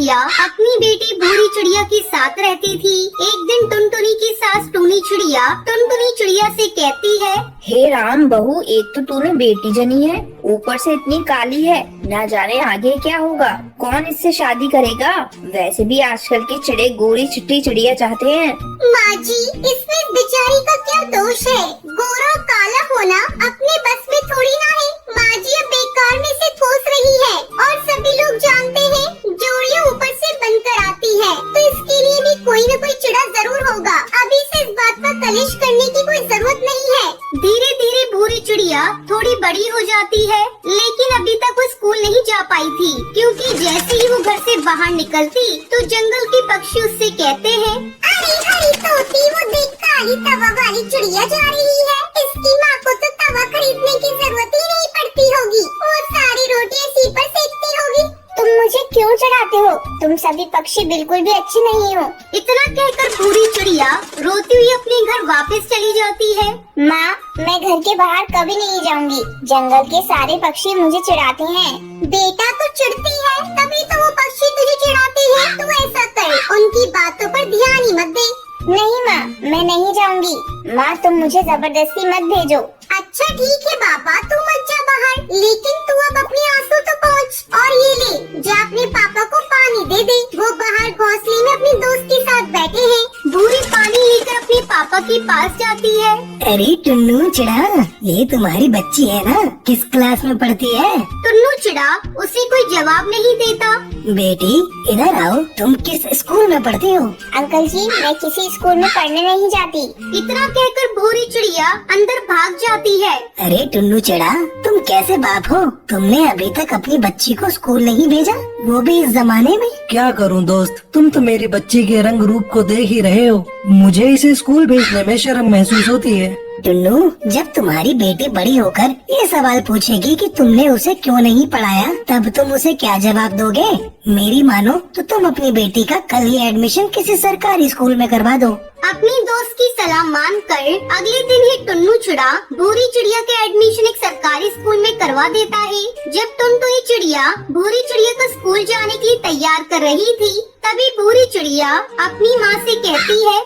चिड़िया अपनी बेटी भूरी चिड़िया के साथ रहती थी। एक दिन टुनटुनी की सास टूनी चिड़िया टुनटुनी चिड़िया से कहती है, हे राम बहू, एक तो तूने बेटी जनी है, ऊपर से इतनी काली है, ना जाने आगे क्या होगा, कौन इससे शादी करेगा। वैसे भी आजकल के चिड़े गोरी चिट्टी चिड़िया चाहते हैं। माँ जी, इसमें बेचारी का क्या दोष है? गोरा और काला होना अपने बस में थोड़ी ना है। माँ जी अब बेकार में से ठोस रही है और सभी लोग जानते हैं जोड़ियाँ ऊपर से बनकर आती है, तो इसके लिए भी कोई न कोई चिड़ा जरूर होगा। अभी से इस बात का कलिश करने की कोई जरूरत नहीं है। धीरे धीरे भूरी चिड़िया थोड़ी बड़ी हो जाती है, लेकिन अभी तक वो स्कूल नहीं जा पाई थी, क्योंकि जैसे ही वो घर से बाहर निकलती तो जंगल के पक्षी उससे कहते हैं, अरे हरी तोती, वो देख काली तवा वाली चिड़िया जा रही है। इसकी माँ को तो तवा खरीदने की जरूरत ही नहीं पड़ती होगी, वो सारी रोटियाँ इसी पर सेकती होगी। तुम मुझे क्यों चढ़ाते हो? तुम सभी पक्षी बिल्कुल भी अच्छे नहीं हो। इतना कहकर भूरी चिड़िया रोती हुई अपने घर वापस चली जाती है। माँ, मैं घर के बाहर कभी नहीं जाऊंगी, जंगल के सारे पक्षी मुझे चिढ़ाते हैं। बेटा तो चिढ़ती है, तभी तो वो पक्षी तुझे चिढ़ाते हैं। तू ऐसा कर, उनकी बातों पर ध्यान ही मत दे। नहीं माँ, मैं नहीं जाऊंगी। माँ, तुम मुझे जबरदस्ती मत भेजो। अच्छा ठीक है बाबा, तू मत जा बाहर, लेकिन तू अब अपने आंसू तो पोंछ और ये ले, जा अपने पापा को पानी दे दे। वो बाहर घोंसले में अपने दोस्त के साथ बैठे हैं। भूरी पानी लेकर अपने पापा के पास जाती है। अरे टुन्नू चिड़ा, ये तुम्हारी बच्ची है ना? किस क्लास में पढ़ती है? टुन्नू चिड़ा उसे कोई जवाब नहीं देता। बेटी इधर आओ, तुम किस स्कूल में पढ़ती हो? अंकल जी, मैं किसी स्कूल में पढ़ने नहीं जाती। इतना कहकर भूरी चिड़िया अंदर भाग जाती है। अरे टुन्नू चिड़ा, तुम कैसे बाप हो? तुमने अभी तक अपनी बच्ची को स्कूल नहीं भेजा, वो भी इस जमाने में? क्या करूं दोस्त, तुम तो मेरी बच्ची के रंग रूप को देख ही रहे हो। मुझे इसे स्कूल भेजने में शर्म महसूस होती है। टुन्नू, जब तुम्हारी बेटी बड़ी होकर ये सवाल पूछेगी कि तुमने उसे क्यों नहीं पढ़ाया, तब तुम उसे क्या जवाब दोगे? मेरी मानो तो तुम अपनी बेटी का कल ही एडमिशन किसी सरकारी स्कूल में करवा दो। अपनी दोस्त की सलाह मानकर अगले दिन ही टुन्नू चिड़ा भूरी चिड़िया के एडमिशन एक सरकारी स्कूल में करवा देता है। जब टुनटुनी चिड़िया भूरी चिड़िया को स्कूल जाने के लिए तैयार कर रही थी, तभी भूरी चिड़िया अपनी माँ से कहती है,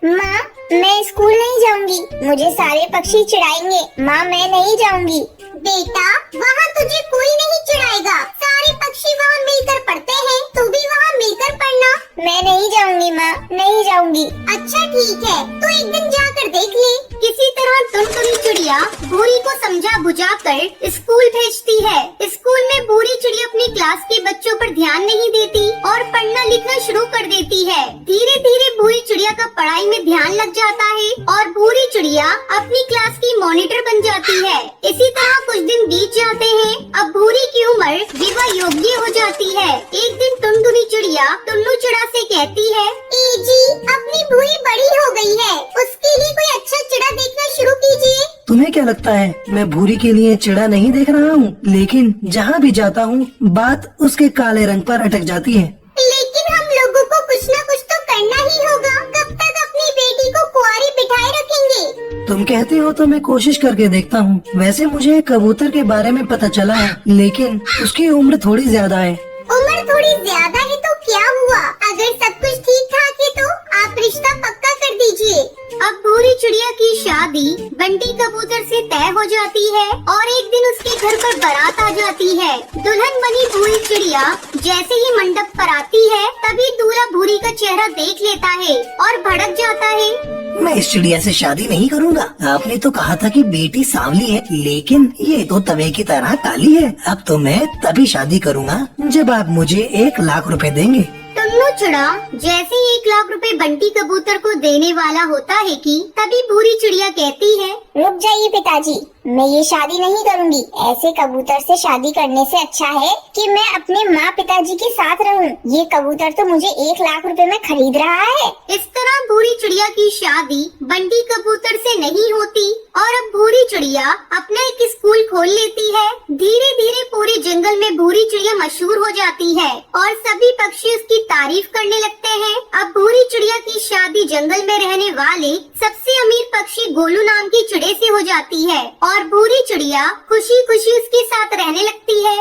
माँ, मैं स्कूल नहीं जाऊंगी, मुझे सारे पक्षी चिढ़ाएंगे। माँ, मैं नहीं जाऊंगी। बेटा, वहाँ तुझे कोई नहीं चिढ़ाएगा, सारे पक्षी वहाँ मिलकर पढ़ते हैं, तू भी वहाँ मिलकर पढ़ना। मैं नहीं जाऊंगी माँ, नहीं जाऊंगी। अच्छा ठीक है, तू एक दिन जाकर देख ले। किसी तरह टुनटुनी चिड़िया भूरी को समझा बुझा कर स्कूल भेजती है। स्कूल में भूरी चिड़िया अपनी क्लास के बच्चों पर ध्यान नहीं देती और पढ़ना लिखना शुरू कर देती है। धीरे धीरे भूरी चिड़िया का पढ़ाई में ध्यान लग जाता है और भूरी चिड़िया अपनी क्लास की मॉनिटर बन जाती है। इसी तरह कुछ दिन बीत जाते हैं। अब भूरी की उम्र विवाह योग्य हो जाती है। एक दिन टुनटुनी चिड़िया टुन्नू चिड़ा से कहती है, ए जी, अपनी भूरी बड़ी हो गई है, उसके लिए कोई अच्छा चिड़ा देखना शुरू कीजिए। तुम्हें क्या लगता है मैं भूरी के लिए चिड़ा नहीं देख रहा हूँ? लेकिन जहाँ भी जाता हूँ बात उसके काले रंग पर अटक जाती है। लेकिन हम लोगों को कुछ न कुछ तो करना ही होगा। कब तक अपनी बेटी को कुंवारी बिठाए रखेंगे? तुम कहते हो तो मैं कोशिश करके देखता हूँ। वैसे मुझे कबूतर के बारे में पता चला है, लेकिन उसकी उम्र थोड़ी ज्यादा है। उम्र थोड़ी ज्यादा है तो क्या हुआ? अगर सब कुछ ठीक ठाक है तो आप रिश्ता पक्का कर दीजिए। अब भूरी चिड़िया की शादी बंटी कबूतर से तय हो जाती है और एक दिन उसके घर पर बारात आ जाती है। दुल्हन बनी भूरी चिड़िया जैसे ही मंडप पर आती है, तभी दूल्हा भूरी का चेहरा देख लेता है और भड़क जाता है। मैं इस चिड़िया से शादी नहीं करूँगा। आपने तो कहा था कि बेटी सांवली है, लेकिन ये तो तवे की तरह काली है। अब तो मैं तभी शादी करूँगा जब आप मुझे 1 लाख रुपए देंगे। टुन्नू चिड़ा जैसे ही 1 लाख रुपए बंटी कबूतर को देने वाला होता है कि तभी भूरी चिड़िया कहती है, रुक जाइए पिताजी, मैं ये शादी नहीं करूंगी। ऐसे कबूतर से शादी करने से अच्छा है कि मैं अपने माँ पिताजी के साथ रहूं। ये कबूतर तो मुझे 1 लाख रुपए में खरीद रहा है। इस तरह भूरी चिड़िया की शादी बंटी कबूतर से नहीं होती और अब भूरी चिड़िया अपना एक स्कूल खोल लेती है। धीरे धीरे पूरे जंगल में भूरी चिड़िया मशहूर हो जाती है और सभी पक्षी उसकी तारीफ करने लगते हैं। अब भूरी चिड़िया की शादी जंगल में रहने वाले सबसे अमीर पक्षी गोलू नाम के चिड़े काले से हो जाती है और भूरी चिड़िया खुशी खुशी उसके साथ रहने लगती है।